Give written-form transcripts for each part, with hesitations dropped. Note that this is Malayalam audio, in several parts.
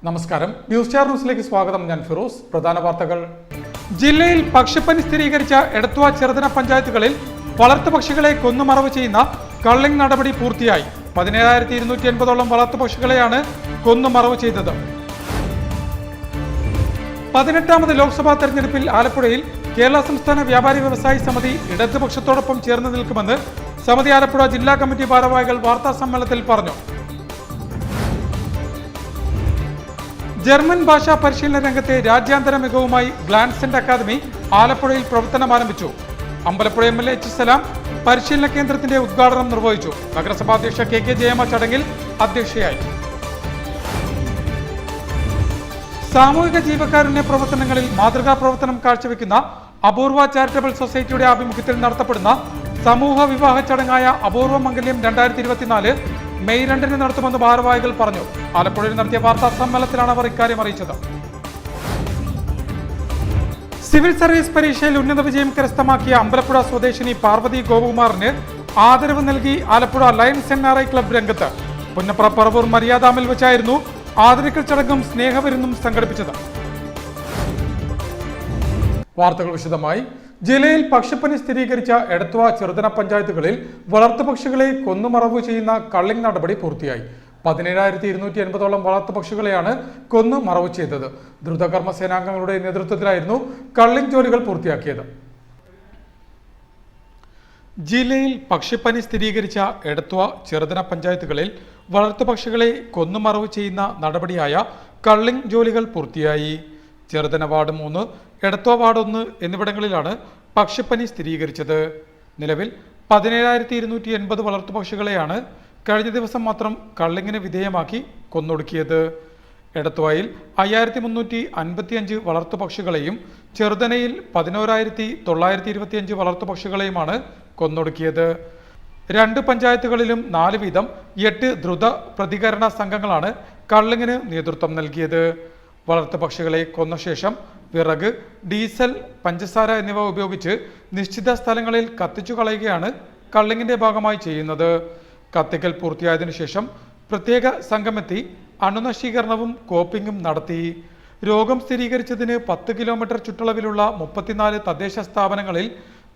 നമസ്കാരം. ന്യൂസ് സ്റ്റാർ ന്യൂസിലേക്ക് സ്വാഗതം. ഞാൻ ഫിറോസ്. പ്രധാന വാർത്തകൾ. ജില്ലയിൽ പക്ഷിപ്പനി സ്ഥിരീകരിച്ച എടത്വ ചെറുതന പഞ്ചായത്തുകളിൽ വളർത്തുപക്ഷികളെ കൊന്നുമറവ് ചെയ്യുന്ന കള്ളിംഗ് നടപടി പൂർത്തിയായി. 17,280ഓളം വളർത്തുപക്ഷികളെയാണ് കൊന്നുമറവ് ചെയ്തത്. 18ാമത് ലോക്സഭാ തെരഞ്ഞെടുപ്പിൽ ആലപ്പുഴയിൽ കേരള സംസ്ഥാന വ്യാപാരി വ്യവസായി സമിതി ഇടതുപക്ഷത്തോടൊപ്പം ചേർന്ന് നിൽക്കുമെന്ന് സമിതി ആലപ്പുഴ ജില്ലാ കമ്മിറ്റി ഭാരവാഹികൾ വാർത്താ സമ്മേളനത്തിൽ പറഞ്ഞു. ജർമ്മൻ ഭാഷാ പരിശീലന രംഗത്തെ രാജ്യാന്തര മികവുമായി ഗ്ലാൻസെന്റ് അക്കാദമി ആലപ്പുഴയിൽ പ്രവർത്തനം ആരംഭിച്ചു. Ambalappuzha MLA H. സലാം പരിശീലന കേന്ദ്രത്തിന്റെ ഉദ്ഘാടനം നിർവഹിച്ചു. നഗരസഭാ അധ്യക്ഷ KK ജയമ്മ ചടങ്ങിൽ അധ്യക്ഷയായി. സാമൂഹിക ജീവകാരുണ്യ പ്രവർത്തനങ്ങളിൽ മാതൃകാ പ്രവർത്തനം കാഴ്ചവെക്കുന്ന അപൂർവ ചാരിറ്റബിൾ സൊസൈറ്റിയുടെ ആഭിമുഖ്യത്തിൽ നടത്തപ്പെടുന്ന സമൂഹ വിവാഹ ചടങ്ങായ അപൂർവ മംഗല്യം 2024 മെയ് 2 നടത്തുമെന്ന് ഭാരവാഹികൾ പറഞ്ഞു. ആലപ്പുഴയിൽ നടത്തിയ വാർത്താ സമ്മേളനത്തിലാണ് അവർ ഇക്കാര്യം അറിയിച്ചത്. സിവിൽ സർവീസ് പരീക്ഷയിൽ ഉന്നത വിജയം കരസ്ഥമാക്കിയ അമ്പലപ്പുഴ സ്വദേശിനി പാർവതി ഗോപകുമാറിന് ആദരവ് നൽകി ആലപ്പുഴ ലയൺസ് NRI ക്ലബ് രംഗത്ത്. പുന്നപ്ര പറവൂർ മര്യാദാമിൽ വെച്ചായിരുന്നു ആദരിക്കൽ ചടങ്ങും സ്നേഹവിരുന്നും സംഘടിപ്പിച്ചത്. വാർത്തകൾ വിശദമായി. ജില്ലയിൽ പക്ഷിപ്പനി സ്ഥിരീകരിച്ച എടത്വ ചെറുതന പഞ്ചായത്തുകളിൽ വളർത്തുപക്ഷികളെ കൊന്നുമറവ് ചെയ്യുന്ന കള്ളിംഗ് നടപടി പൂർത്തിയായി. 17,280ഓളം വളർത്തുപക്ഷികളെയാണ് കൊന്നു മറവ് ചെയ്തത്. ദ്രുതകർമ്മ സേനാംഗങ്ങളുടെ നേതൃത്വത്തിലായിരുന്നു കള്ളിംഗ് ജോലികൾ പൂർത്തിയാക്കിയത്. ജില്ലയിൽ പക്ഷിപ്പനി സ്ഥിരീകരിച്ച എടത്വ ചെറുതന പഞ്ചായത്തുകളിൽ വളർത്തുപക്ഷികളെ കൊന്നുമറവ് ചെയ്യുന്ന നടപടിയായ കള്ളിംഗ് ജോലികൾ പൂർത്തിയായി. ചെറുതന വാർഡ് 3, എടത്വ വാർഡ് 1 എന്നിവിടങ്ങളിലാണ് പക്ഷിപ്പനി സ്ഥിരീകരിച്ചത്. നിലവിൽ 17,280 വളർത്തുപക്ഷികളെയാണ് കഴിഞ്ഞ ദിവസം മാത്രം കള്ളിങ്ങിന് വിധേയമാക്കി കൊന്നൊടുക്കിയത്. എടത്വയിൽ 5,355 വളർത്തുപക്ഷികളെയും ചെറുതനയിൽ 11,925 വളർത്തുപക്ഷികളെയുമാണ് കൊന്നൊടുക്കിയത്. 2 പഞ്ചായത്തുകളിലും 4 വീതം 8 ദ്രുത പ്രതികരണ സംഘങ്ങളാണ് കള്ളിങ്ങിന് നേതൃത്വം നൽകിയത്. വളർത്തുപക്ഷികളെ കൊന്ന ശേഷം വിറക്, ഡീസൽ, പഞ്ചസാര എന്നിവ ഉപയോഗിച്ച് നിശ്ചിത സ്ഥലങ്ങളിൽ കത്തിച്ചു കളയുകയാണ് കള്ളിങ്ങിന്റെ ഭാഗമായി ചെയ്യുന്നത്. കത്തിക്കൽ പൂർത്തിയായതിനു ശേഷം പ്രത്യേക സംഘമെത്തി അണുനശീകരണവും കോപ്പിങ്ങും നടത്തി. രോഗം സ്ഥിരീകരിച്ചതിന് 10 കിലോമീറ്റർ ചുറ്റളവിലുള്ള 34 തദ്ദേശ സ്ഥാപനങ്ങളിൽ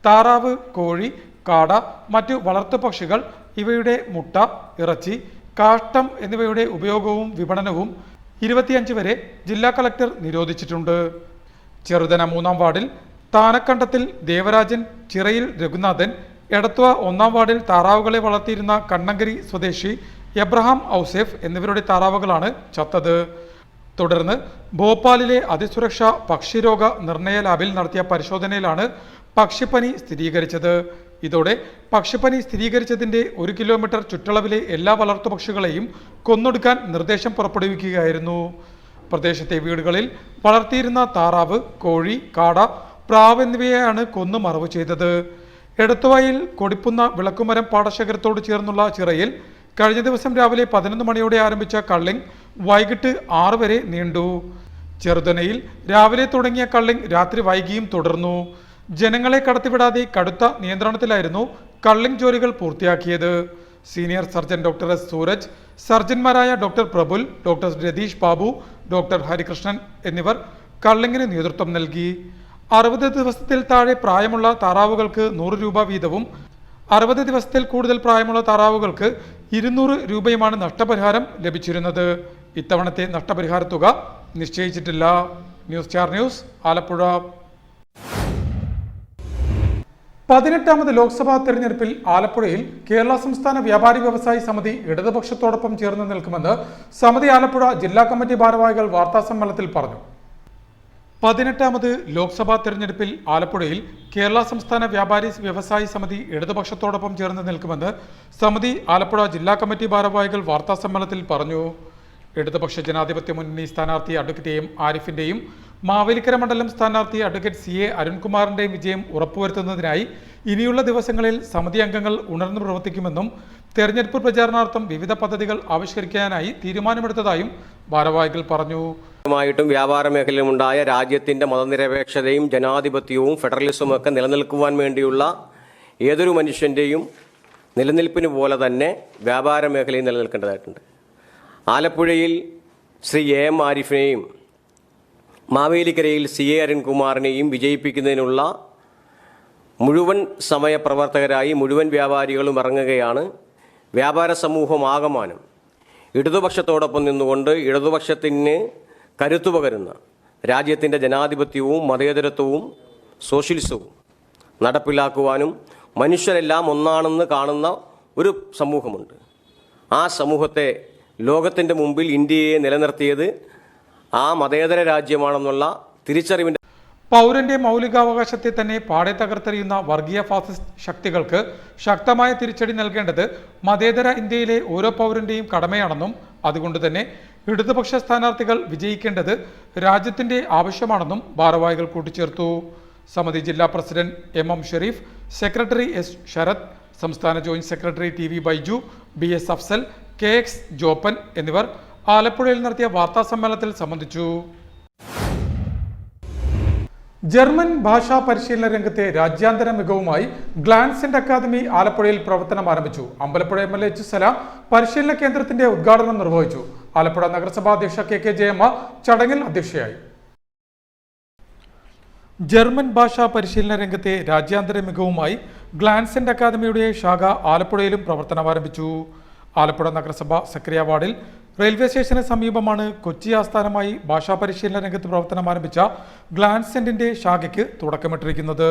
താറാവ്, കോഴി, കാട, മറ്റു വളർത്തുപക്ഷികൾ ഇവയുടെ മുട്ട, ഇറച്ചി, കാഷ്ടം എന്നിവയുടെ ഉപയോഗവും വിപണനവും 25 വരെ ജില്ലാ കളക്ടർ നിരോധിച്ചിട്ടുണ്ട്. ചെറുതന 3-ാം വാർഡിൽ താനക്കണ്ടത്തിൽ ദേവരാജൻ, ചിറയിൽ രഘുനാഥൻ, എടത്വ 1-ാം വാർഡിൽ താറാവുകളെ വളർത്തിയിരുന്ന കണ്ണങ്കരി സ്വദേശി എബ്രഹാം ഔസേഫ് എന്നിവരുടെ താറാവുകളാണ് ചത്തത്. തുടർന്ന് ഭോപ്പാലിലെ അതിസുരക്ഷാ പക്ഷിരോഗ നിർണയ ലാബിൽ നടത്തിയ പരിശോധനയിലാണ് പക്ഷിപ്പനി സ്ഥിരീകരിച്ചത്. ഇതോടെ പക്ഷിപ്പനി സ്ഥിരീകരിച്ചതിന്റെ 1 കിലോമീറ്റർ ചുറ്റളവിലെ എല്ലാ വളർത്തുപക്ഷികളെയും കൊന്നൊടുക്കാൻ നിർദ്ദേശം പുറപ്പെടുവിക്കുകയായിരുന്നു. പ്രദേശത്തെ വീടുകളിൽ വളർത്തിയിരുന്ന താറാവ്, കോഴി, കാട, പ്രാവ് എന്നിവയെയാണ് കൊന്നു മറവ് ചെയ്തത്. എടത്വയിൽ കൊടിപ്പുന്ന വിളക്കുമരം പാടശേഖരത്തോട് ചേർന്നുള്ള ചിറയിൽ കഴിഞ്ഞ ദിവസം രാവിലെ 11 മണിയോടെ ആരംഭിച്ച കള്ളിംഗ് വൈകിട്ട് 6 വരെ നീണ്ടു. ചെറുതനയിൽ രാവിലെ തുടങ്ങിയ കള്ളിംഗ് രാത്രി വൈകിയും തുടർന്നു. ജനങ്ങളെ കടത്തിവിടാതെ കടുത്ത നിയന്ത്രണത്തിലായിരുന്നു കള്ളിംഗ് ജോലികൾ പൂർത്തിയാക്കിയത്. Senior surgeon doctor S. Suraj, സർജന്മാരായ doctor Prabul, doctor Ratheesh Babu, doctor Harikrishnan എന്നിവർ കള്ളിങ്ങിന് നേതൃത്വം നൽകി. 60 ദിവസത്തിൽ താഴെ പ്രായമുള്ള താറാവുകൾക്ക് 100 രൂപ വീതവും 60 ദിവസത്തിൽ കൂടുതൽ പ്രായമുള്ള താറാവുകൾക്ക് 200 രൂപയുമാണ് നഷ്ടപരിഹാരം ലഭിച്ചിരുന്നത്. ഇത്തവണത്തെ നഷ്ടപരിഹാര തുക നിശ്ചയിച്ചിട്ടില്ല. News Star News, Alappuzha. 18ാമത് ലോക്സഭാ തെരഞ്ഞെടുപ്പിൽ ആലപ്പുഴയിൽ കേരള സംസ്ഥാന വ്യാപാരി വ്യവസായി സമിതി ഇടതുപക്ഷത്തോടൊപ്പം ചേർന്ന് നിൽക്കുമെന്ന് സമിതി ആലപ്പുഴ ജില്ലാ കമ്മിറ്റി ഭാരവാഹികൾ വാർത്താ സമ്മേളനത്തിൽ പറഞ്ഞു. 18ാമത് ലോക്സഭാ തെരഞ്ഞെടുപ്പിൽ ആലപ്പുഴയിൽ കേരള സംസ്ഥാന വ്യാപാരി വ്യവസായി സമിതി ഇടതുപക്ഷത്തോടൊപ്പം ചേർന്ന് നിൽക്കുമെന്ന് സമിതി ആലപ്പുഴ ജില്ലാ കമ്മിറ്റി ഭാരവാഹികൾ വാർത്താ സമ്മേളനത്തിൽ പറഞ്ഞു. ഇടതുപക്ഷ ജനാധിപത്യ മുന്നണി സ്ഥാനാർത്ഥി അഡ്വക്കേറ്റ് M. ആരിഫിന്റെയും മാവേലിക്കര മണ്ഡലം സ്ഥാനാർത്ഥി അഡ്വക്കേറ്റ് CA. അരുൺകുമാറിന്റെയും വിജയം ഉറപ്പുവരുത്തുന്നതിനായി ഇനിയുള്ള ദിവസങ്ങളിൽ സമിതി അംഗങ്ങൾ ഉണർന്നു പ്രവർത്തിക്കുമെന്നും തെരഞ്ഞെടുപ്പ് പ്രചാരണാർത്ഥം വിവിധ പദ്ധതികൾ ആവിഷ്കരിക്കാനായി തീരുമാനമെടുത്തതായും ഭാരവാഹികൾ പറഞ്ഞു. വ്യാപാര മേഖലയിലുണ്ടായ രാജ്യത്തിന്റെ മതനിരപേക്ഷതയും ജനാധിപത്യവും ഫെഡറലിസവും ഒക്കെ നിലനിൽക്കുവാൻ വേണ്ടിയുള്ള ഏതൊരു മനുഷ്യന്റെയും നിലനിൽപ്പിന് പോലെ തന്നെ വ്യാപാര മേഖലയിൽ നിലനിൽക്കേണ്ടതായിട്ടുണ്ട്. ആലപ്പുഴയിൽ ശ്രീ AM ആരിഫിനെയും മാവേലിക്കരയിൽ CA അരുൺകുമാറിനെയും വിജയിപ്പിക്കുന്നതിനുള്ള മുഴുവൻ സമയ പ്രവർത്തകരായി മുഴുവൻ വ്യാപാരികളും ഇറങ്ങുകയാണ്. വ്യാപാര സമൂഹമാകമാനം ഇടതുപക്ഷത്തോടൊപ്പം നിന്നുകൊണ്ട് ഇടതുപക്ഷത്തിന് കരുത്തു പകരുന്ന രാജ്യത്തിൻ്റെ ജനാധിപത്യവും മതേതരത്വവും സോഷ്യലിസവും നടപ്പിലാക്കുവാനും മനുഷ്യരെല്ലാം ഒന്നാണെന്ന് കാണുന്ന ഒരു സമൂഹമുണ്ട്. ആ സമൂഹത്തെ ലോകത്തിൻ്റെ മുമ്പിൽ ഇന്ത്യയെ നിലനിർത്തിയത് ആ മതേതര രാജ്യമാണെന്നുള്ള തിരിച്ചറിവിൻ്റെ പൗരന്റെ മൗലികാവകാശത്തെ തന്നെ പാടെ തകർത്തെറിയുന്ന വർഗീയ ഫാസിസ്റ്റ് ശക്തികൾക്ക് ശക്തമായ തിരിച്ചടി നൽകേണ്ടത് മതേതര ഇന്ത്യയിലെ ഓരോ പൗരന്റെയും കടമയാണെന്നും അതുകൊണ്ട് തന്നെ ഇടതുപക്ഷ സ്ഥാനാർത്ഥികൾ വിജയിക്കേണ്ടത് രാജ്യത്തിന്റെ ആവശ്യമാണെന്നും ഭാരവാഹികൾ കൂട്ടിച്ചേർത്തു. സമിതി ജില്ലാ president MM Shareef, secretary S Sarath, സംസ്ഥാന joint secretary TV Baiju, BS Afsal, KX Joppan എന്നിവർ ആലപ്പുഴയിൽ നടത്തിയ വാർത്താസമ്മേളനത്തിൽ സംബന്ധിച്ചു. ജർമ്മൻ ഭാഷാ പരിശീലന രംഗത്തെ രാജ്യാന്തര മികവുമായി ഗ്ലാൻസെന്റ് അക്കാദമി ആലപ്പുഴയിൽ പ്രവർത്തനം ആരംഭിച്ചു. അമ്പലപ്പുഴ MLA H സലാം പരിശീലന കേന്ദ്രത്തിന്റെ ഉദ്ഘാടനം നിർവഹിച്ചു. ആലപ്പുഴ നഗരസഭാ അധ്യക്ഷ KK ജയമ്മ ചടങ്ങിൽ അധ്യക്ഷയായി. ജർമ്മൻ ഭാഷാ പരിശീലന രംഗത്തെ രാജ്യാന്തര മികവുമായി ഗ്ലാൻസെന്റ് അക്കാദമിയുടെ ശാഖ ആലപ്പുഴയിലും പ്രവർത്തനം ആരംഭിച്ചു. ആലപ്പുഴ നഗരസഭ സക്രിയ വാർഡിൽ റെയിൽവേ സ്റ്റേഷന് സമീപമാണ് കൊച്ചി ആസ്ഥാനമായി ഭാഷാ പരിശീലന രംഗത്ത് പ്രവർത്തനം ആരംഭിച്ച ഗ്ലാൻസെന്റിന്റെ ശാഖയ്ക്ക് തുടക്കമിട്ടിരിക്കുന്നത്.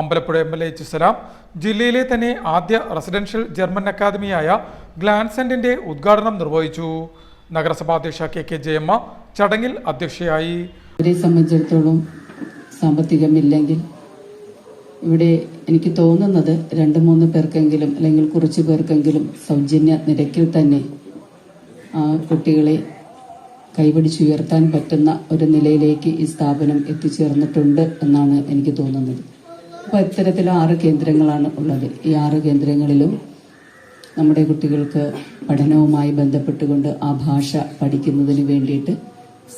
അമ്പലപ്പുഴ MLA H സലാം ജില്ലയിലെ തന്നെ ആദ്യ റെസിഡൻഷ്യൽ ജർമ്മൻ അക്കാദമിയായ ഗ്ലാൻസെന്റിന്റെ ഉദ്ഘാടനം നിർവഹിച്ചു. നഗരസഭാ അധ്യക്ഷ KK ജയമ്മ ചടങ്ങിൽ അധ്യക്ഷയായി. അവരെ സംബന്ധിച്ചിടത്തോളം സാമ്പത്തികമില്ലെങ്കിൽ ഇവിടെ എനിക്ക് തോന്നുന്നത് 2-3 പേർക്കെങ്കിലും അല്ലെങ്കിൽ കുറച്ച് പേർക്കെങ്കിലും സൗജന്യ നിരക്കിൽ തന്നെ ആ കുട്ടികളെ കൈപിടിച്ചുയർത്താൻ പറ്റുന്ന ഒരു നിലയിലേക്ക് ഈ സ്ഥാപനം എത്തിച്ചേർന്നിട്ടുണ്ട് എന്നാണ് എനിക്ക് തോന്നുന്നത്. അപ്പോൾ ഇത്തരത്തിൽ 6 കേന്ദ്രങ്ങളാണ് ഉള്ളത്. ഈ 6 കേന്ദ്രങ്ങളിലും നമ്മുടെ കുട്ടികൾക്ക് പഠനവുമായി ബന്ധപ്പെട്ടുകൊണ്ട് ആ ഭാഷ പഠിക്കുന്നതിന്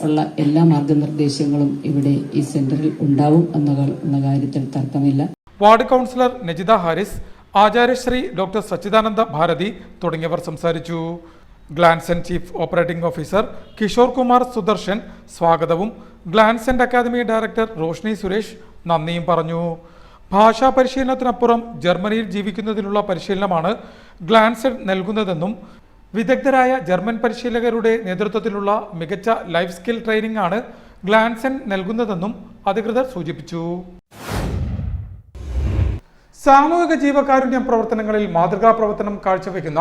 ഉള്ള എല്ലാ മാർഗനിർദ്ദേശങ്ങളും ഇവിടെ ഈ സെന്ററിൽ ഉണ്ടാവും എന്ന കാര്യത്തിൽ തർക്കമില്ല. Ward councillor Najitha Haris, Acharyashri doctor Sachidananda Bharathi തുടങ്ങിയവർ സംസാരിച്ചു. Glancent chief operating officer Kishore Kumar Sudarshan സ്വാഗതവും Glancent academy director Roshni Suresh നന്ദിയും പറഞ്ഞു. ഭാഷാ പരിശീലനത്തിനപ്പുറം ജർമ്മനിയിൽ ജീവിക്കുന്നതിനുള്ള പരിശീലനമാണ് ഗ്ലാൻസെന്റ് നൽകുന്നതെന്നും വിദഗ്ധരായ ജർമ്മൻ പരിശീലകരുടെ നേതൃത്വത്തിലുള്ള മികച്ച ലൈഫ് സ്കിൽ ട്രെയിനിംഗ് ആണ് ഗ്ലാൻസെന്റ് നൽകുന്നതെന്നും അധികൃതർ സൂചിപ്പിച്ചു. സാമൂഹിക ജീവകാരുണ്യ പ്രവർത്തനങ്ങളിൽ മാതൃകാ പ്രവർത്തനം കാഴ്ചവെക്കുന്ന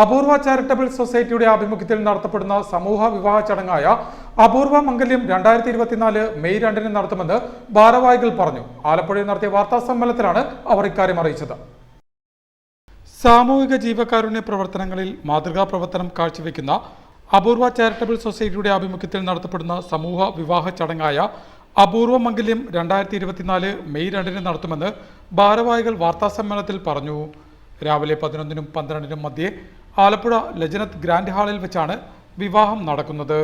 അപൂർവ ചാരിറ്റബിൾ സൊസൈറ്റിയുടെ ആഭിമുഖ്യത്തിൽ നടത്തപ്പെടുന്ന സമൂഹ വിവാഹ ചടങ്ങായ അപൂർവ മംഗല്യം 2024 മെയ് 2 നടത്തുമെന്ന് ഭാരവാഹികൾ പറഞ്ഞു. ആലപ്പുഴയിൽ നടത്തിയ വാർത്താ സമ്മേളനത്തിലാണ് അവർ ഇക്കാര്യം അറിയിച്ചത്. സാമൂഹിക ജീവകാരുണ്യ പ്രവർത്തനങ്ങളിൽ മാതൃകാ പ്രവർത്തനം കാഴ്ചവെക്കുന്ന അപൂർവ ചാരിറ്റബിൾ സൊസൈറ്റിയുടെ ആഭിമുഖ്യത്തിൽ നടത്തപ്പെടുന്ന സമൂഹ വിവാഹ ചടങ്ങായ അപൂർവ മംഗല്യം 2024 മെയ് 2 നടത്തുമെന്ന് ഭാരവാഹികൾ വാർത്താസമ്മേളനത്തിൽ പറഞ്ഞു. രാവിലെ 11-നും 12-നും മധ്യേ ആലപ്പുഴ ലജനത്ത് ഗ്രാൻഡ് ഹാളിൽ വെച്ചാണ് വിവാഹം നടക്കുന്നത്.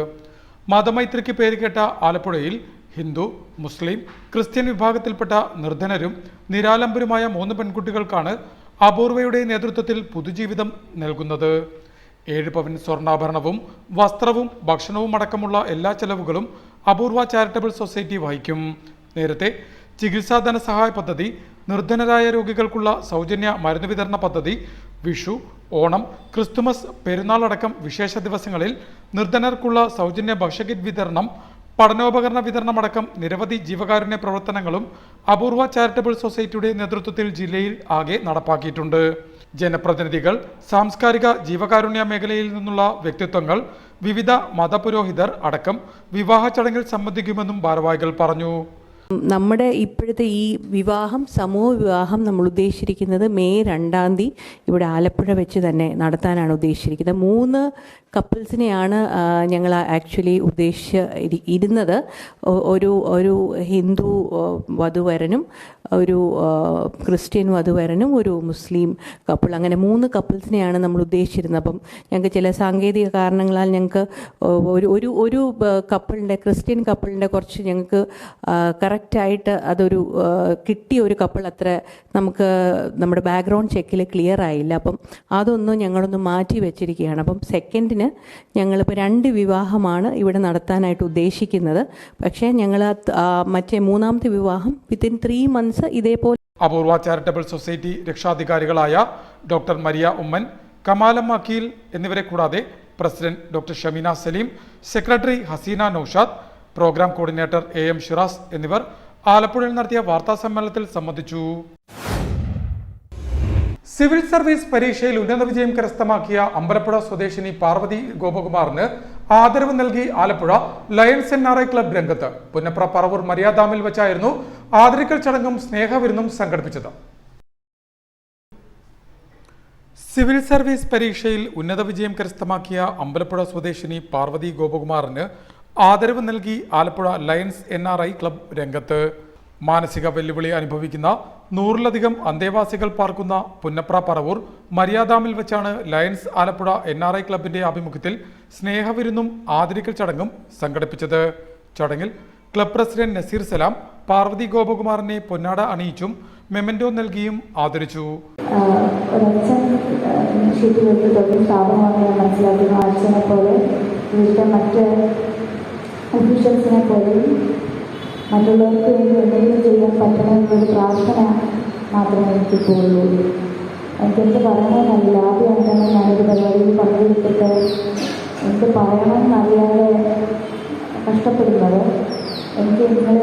മതമൈത്രിക്ക് പേരുകേട്ട ആലപ്പുഴയിൽ ഹിന്ദു, മുസ്ലിം, ക്രിസ്ത്യൻ വിഭാഗത്തിൽപ്പെട്ട നിർധനരും നിരാലംബരുമായ 3 പെൺകുട്ടികൾക്കാണ് അപൂർവയുടെ നേതൃത്വത്തിൽ പുതുജീവിതം നൽകുന്നത്. 7 പവൻ സ്വർണ്ണാഭരണവും വസ്ത്രവും ഭക്ഷണവും അടക്കമുള്ള എല്ലാ ചെലവുകളും അപൂർവ ചാരിറ്റബിൾ സൊസൈറ്റി വഹിക്കും. നേരത്തെ ചികിത്സാ ധനസഹായ പദ്ധതി, നിർധനരായ രോഗികൾക്കുള്ള സൗജന്യ മരുന്ന് വിതരണ പദ്ധതി, വിഷു, ഓണം, ക്രിസ്തുമസ്, പെരുന്നാൾ അടക്കം വിശേഷ ദിവസങ്ങളിൽ നിർധനർക്കുള്ള സൗജന്യ ഭക്ഷ്യകിറ്റ് വിതരണം, പഠനോപകരണ വിതരണമടക്കം നിരവധി ജീവകാരുണ്യ പ്രവർത്തനങ്ങളും അപൂർവ ചാരിറ്റബിൾ സൊസൈറ്റിയുടെ നേതൃത്വത്തിൽ ജില്ലയിൽ ആകെ നടപ്പാക്കിയിട്ടുണ്ട്. ജനപ്രതിനിധികൾ, സാംസ്കാരിക ജീവകാരുണ്യ മേഖലയിൽ നിന്നുള്ള വ്യക്തിത്വങ്ങൾ, വിവിധ മതപുരോഹിതർ അടക്കം വിവാഹ ചടങ്ങിൽ സംബന്ധിക്കുമെന്നും ഭാരവാഹികൾ പറഞ്ഞു. നമ്മുടെ ഇപ്പോഴത്തെ ഈ വിവാഹം, സമൂഹ വിവാഹം നമ്മൾ ഉദ്ദേശിച്ചിരിക്കുന്നത് മെയ് 2 ഇവിടെ ആലപ്പുഴ വെച്ച് തന്നെ നടത്താനാണ് ഉദ്ദേശിച്ചിരിക്കുന്നത്. 3 കപ്പിൾസിനെയാണ് ഞങ്ങൾ ആക്ച്വലി ഉദ്ദേശിച്ചിരുന്നത്. ഒരു ഹിന്ദു വധുവരനും ഒരു ക്രിസ്ത്യൻ വധുവരനും ഒരു മുസ്ലിം കപ്പിൾ, അങ്ങനെ 3 കപ്പിൾസിനെയാണ് നമ്മൾ ഉദ്ദേശിച്ചിരുന്നത്. അപ്പം ഞങ്ങൾക്ക് ചില സാങ്കേതിക കാരണങ്ങളാൽ ഞങ്ങൾക്ക് ഒരു കപ്പിളിൻ്റെ, ക്രിസ്ത്യൻ കപ്പിളിൻ്റെ കുറച്ച് ഞങ്ങൾക്ക് കറക്റ്റ് കറക്റ്റായിട്ട് അതൊരു കിട്ടിയ ഒരു കപ്പിൾ അത്ര നമുക്ക് നമ്മുടെ ബാക്ക്ഗ്രൗണ്ട് ചെക്കിൽ ക്ലിയർ ആയില്ല. അപ്പം അതൊന്നും ഞങ്ങളൊന്ന് മാറ്റി വെച്ചിരിക്കുകയാണ്. അപ്പം സെക്കൻഡിന് ഞങ്ങളിപ്പോൾ 2 വിവാഹമാണ് ഇവിടെ നടത്താനായിട്ട് ഉദ്ദേശിക്കുന്നത്. പക്ഷേ ഞങ്ങൾ മറ്റേ 3ാമത്തെ വിവാഹം വിത്തിൻ 3 months ഇതേപോലെ. അപൂർവ ചാരിറ്റബിൾ സൊസൈറ്റി രക്ഷാധികാരികളായ ഡോക്ടർ മരിയ ഉമ്മൻ, കമാലം അക്കീൽ എന്നിവരെ കൂടാതെ president doctor Shameena Saleem, secretary Haseena Naushad, programme coordinator AM Shiraz എന്നിവർ ആലപ്പുഴയിൽ നടത്തിയ വാർത്താ സമ്മേളനത്തിൽ സംബന്ധിച്ചു. സിവിൽ സർവീസ് പരീക്ഷയിൽ ഉന്നത വിജയം കരസ്ഥമാക്കിയ അമ്പലപ്പുഴ സ്വദേശിനി പാർവതി ഗോപകുമാറിന് ആദരവ് നൽകി ആലപ്പുഴ ലയൺസ് NRI ക്ലബ് രംഗത്ത്. പുന്നപ്ര പറവൂർ മര്യാദാമിൽ വെച്ചായിരുന്നു ആദരിക്കൽ ചടങ്ങും സ്നേഹവിരുന്നും സംഘടിപ്പിച്ചത്. സിവിൽ സർവീസ് പരീക്ഷയിൽ ഉന്നത വിജയം കരസ്ഥമാക്കിയ അമ്പലപ്പുഴ സ്വദേശിനി പാർവതി ഗോപകുമാറിന് ആദരവ് നൽകി ആലപ്പുഴ ലയൺസ് NRI ക്ലബ് രംഗത്ത്. മാനസിക വെല്ലുവിളി അനുഭവിക്കുന്ന 100-ലധികം അന്തേവാസികൾ പാർക്കുന്ന പുന്നപ്ര പറവൂർ മര്യാദാമിൽ വെച്ചാണ് ലയൺസ് ആലപ്പുഴ NRI ക്ലബിന്റെ ആഭിമുഖ്യത്തിൽ സ്നേഹവിരുന്നും ആദരിക്കൽ ചടങ്ങും സംഘടിപ്പിച്ചത്. ചടങ്ങിൽ ക്ലബ് പ്രസിഡന്റ് നസീർ സലാം പാർവതി ഗോപകുമാറിനെ പൊന്നാട അണിയിച്ചും മെമന്റോ നൽകിയും ആദരിച്ചു. മറ്റുള്ളവർക്ക് വേണ്ടി എന്തെങ്കിലും ചെയ്യാൻ പറ്റണമെന്നൊരു പ്രാർത്ഥന മാത്രമേ എനിക്കിപ്പോൾ ഉള്ളൂ. എനിക്കെന്ത് പറയണമെന്നറിയില്ല. ആദ്യമായിട്ടാണ് ഞാനൊരു പരിപാടിയിൽ പങ്കെടുത്തിട്ട് എന്ത് പറയണമെന്നറിയാതെ കഷ്ടപ്പെടുന്നത്. എനിക്ക് നിങ്ങൾ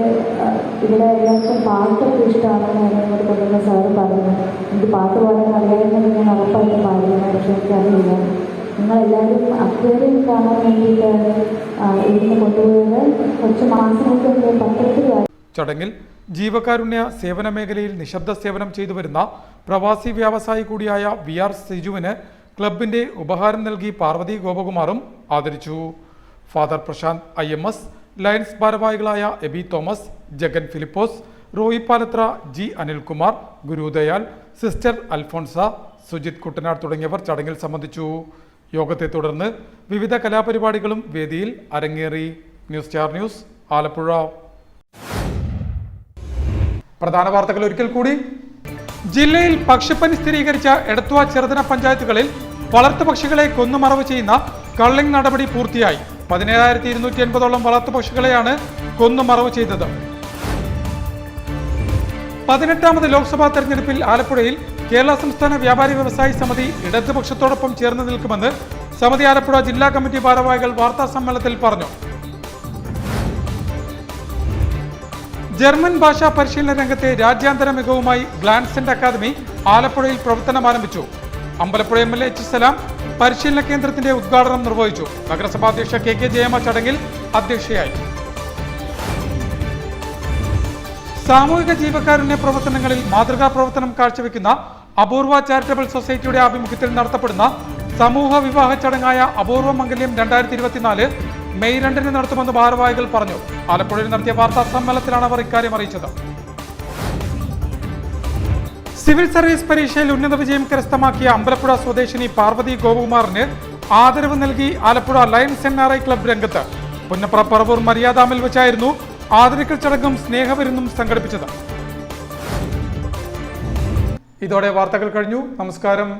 ഇവിടെ എല്ലാവർക്കും പാട്ടൊക്കെ ഇഷ്ടമാണെന്ന് എന്നോട് കൊണ്ടുവന്ന സാറ് പറഞ്ഞു. എനിക്ക് പാട്ട് പാടാൻ അറിയാമെന്ന് ഞാൻ ഉറപ്പായിട്ട് പാടുന്നു. പക്ഷെ എനിക്കറിയില്ല. നിങ്ങളെല്ലാവരും അക്വേറിയം കാണാൻ വേണ്ടിയിട്ട് ഇവിടുന്ന് കൊണ്ടുപോയത് കുറച്ച് മാസങ്ങൾക്ക് മുമ്പ് പത്രത്തിൽ. ചടങ്ങിൽ ജീവകാരുണ്യ സേവന മേഖലയിൽ നിശബ്ദ സേവനം ചെയ്തു വരുന്ന പ്രവാസി വ്യവസായി കൂടിയായ VR സിജുവിന് ക്ലബിന്റെ ഉപഹാരം നൽകി പാർവതി ഗോപകുമാറും ആദരിച്ചു. ഫാദർ പ്രശാന്ത് IMS, ലയൺസ് ഭാരവാഹികളായ Aby Thomas, Jagan Philipose, Roy Palathra, G Anilkumar, Gurudayal, sister Alphonsa, Sujith Kuttanad തുടങ്ങിയവർ ചടങ്ങിൽ സംബന്ധിച്ചു. യോഗത്തെ തുടർന്ന് വിവിധ കലാപരിപാടികളും വേദിയിൽ അരങ്ങേറി. News Star News, Alappuzha. പ്രധാന വാർത്തകൾ ഒരിക്കൽ കൂടി. ജില്ലയിൽ പക്ഷിപ്പനി സ്ഥിരീകരിച്ച എടത്വ ചെറുതന പഞ്ചായത്തുകളിൽ വളർത്തുപക്ഷികളെ കൊന്നുമറവ് ചെയ്യുന്ന കള്ളിംഗ് നടപടി പൂർത്തിയായി. 17,280ഓളം വളർത്തുപക്ഷികളെയാണ് കൊന്നുമറവ് ചെയ്തത്. 18ാമത് ലോക്സഭാ തെരഞ്ഞെടുപ്പിൽ ആലപ്പുഴയിൽ കേരള സംസ്ഥാന വ്യാപാരി വ്യവസായി സമിതി ഇടതുപക്ഷത്തോടൊപ്പം ചേർന്ന് നിൽക്കുമെന്ന് സമിതി ആലപ്പുഴ ജില്ലാ കമ്മിറ്റി ഭാരവാഹികൾ വാർത്താ സമ്മേളനത്തിൽ പറഞ്ഞു. ജർമ്മൻ ഭാഷാ പരിശീലന രംഗത്തെ രാജ്യാന്തര മികവുമായി ഗ്ലാൻസെന്റ് അക്കാദമി ആലപ്പുഴയിൽ പ്രവർത്തനം ആരംഭിച്ചു. അമ്പലപ്പുഴ MLA H സലാം പരിശീലന കേന്ദ്രത്തിന്റെ ഉദ്ഘാടനം നിർവഹിച്ചു. നഗരസഭാ അധ്യക്ഷ KK ജയമ്മ ചടങ്ങിൽ അധ്യക്ഷയായി. സാമൂഹിക ജീവകാരുണ്യ പ്രവർത്തനങ്ങളിൽ മാതൃകാ പ്രവർത്തനം കാഴ്ചവെക്കുന്ന അപൂർവ ചാരിറ്റബിൾ സൊസൈറ്റിയുടെ ആഭിമുഖ്യത്തിൽ നടത്തപ്പെടുന്ന സമൂഹ വിവാഹ ചടങ്ങായ അപൂർവ മംഗല്യം 2024 മെയ് 2 നടത്തുമെന്ന് ഭാരവാഹികൾ പറഞ്ഞു. ആലപ്പുഴയിൽ നടത്തിയ വാർത്താ സമ്മേളനത്തിലാണ് അവർ ഇക്കാര്യം അറിയിച്ചത്. സിവിൽ സർവീസ് പരീക്ഷയിൽ ഉന്നത വിജയം കരസ്ഥമാക്കിയ അമ്പലപ്പുഴ സ്വദേശിനി പാർവതി ഗോപകുമാറിന് ആദരവ് നൽകി ആലപ്പുഴ ലയൺസ് NRI ക്ലബ് രംഗത്ത്. പുന്നപ്ര പറവൂർ മര്യാദാമിൽ വെച്ചായിരുന്നു ആദരിക്കൽ ചടങ്ങും സ്നേഹവിരുന്നും സംഘടിപ്പിച്ചത്. ഇതോടെ വാർത്തകൾ കഴിഞ്ഞു. നമസ്കാരം.